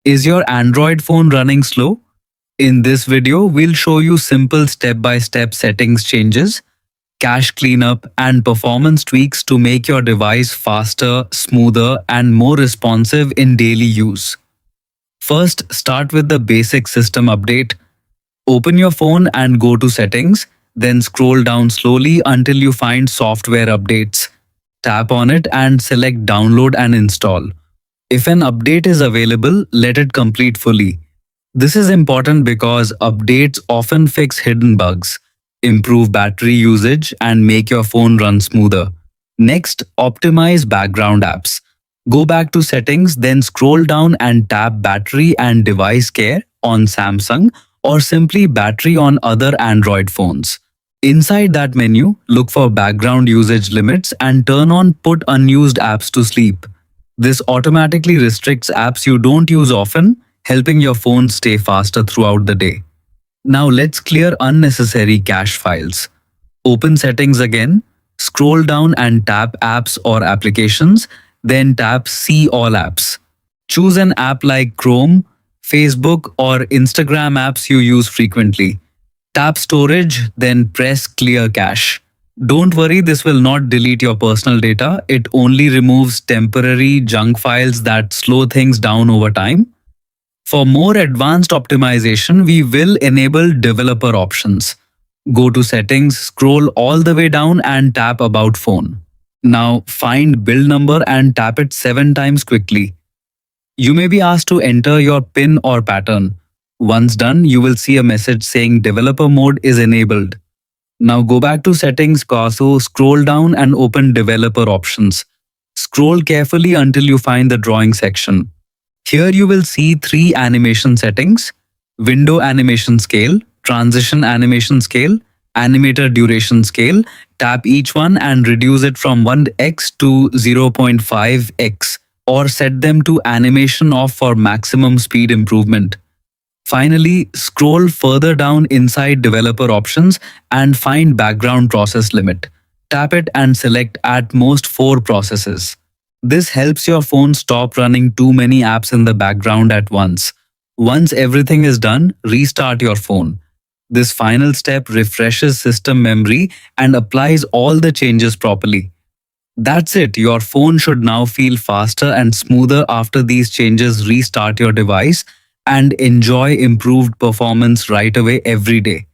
Is your Android phone running slow? In this video, we'll show you simple step-by-step settings changes, cache cleanup, and performance tweaks to make your device faster, smoother, and more responsive in daily use. First, start with the basic system update. Open your phone and go to Settings, then scroll down slowly until you find Software Updates. Tap on it and select Download and Install. If an update is available, let it complete fully. This is important because updates often fix hidden bugs, improve battery usage, and make your phone run smoother. Next, optimize background apps. Go back to Settings, then scroll down and tap Battery and Device Care on Samsung or simply Battery on other Android phones. Inside that menu, look for background usage limits and turn on Put Unused Apps to Sleep. This automatically restricts apps you don't use often, helping your phone stay faster throughout the day. Now let's clear unnecessary cache files. Open Settings again, scroll down and tap Apps or Applications, then tap See All Apps. Choose an app like Chrome, Facebook, or Instagram apps you use frequently. Tap Storage, then press Clear Cache. Don't worry, this will not delete your personal data. It only removes temporary junk files that slow things down over time. For more advanced optimization, we will enable developer options. Go to Settings, scroll all the way down and tap About Phone. Now find build number and tap it 7 times quickly. You may be asked to enter your PIN or pattern. Once done, you will see a message saying developer mode is enabled. Now go back to Settings, scroll down and open Developer Options. Scroll carefully until you find the Drawing section. Here you will see 3 animation settings: Window Animation Scale, Transition Animation Scale, Animator Duration Scale. Tap each one and reduce it from 1x to 0.5x or set them to Animation Off for maximum speed improvement. Finally, scroll further down inside Developer Options and find Background Process Limit. Tap it and select at most 4 processes. This helps your phone stop running too many apps in the background at once. Once everything is done, restart your phone. This final step refreshes system memory and applies all the changes properly. That's it. Your phone should now feel faster and smoother after these changes. Restart your device and enjoy improved performance right away every day.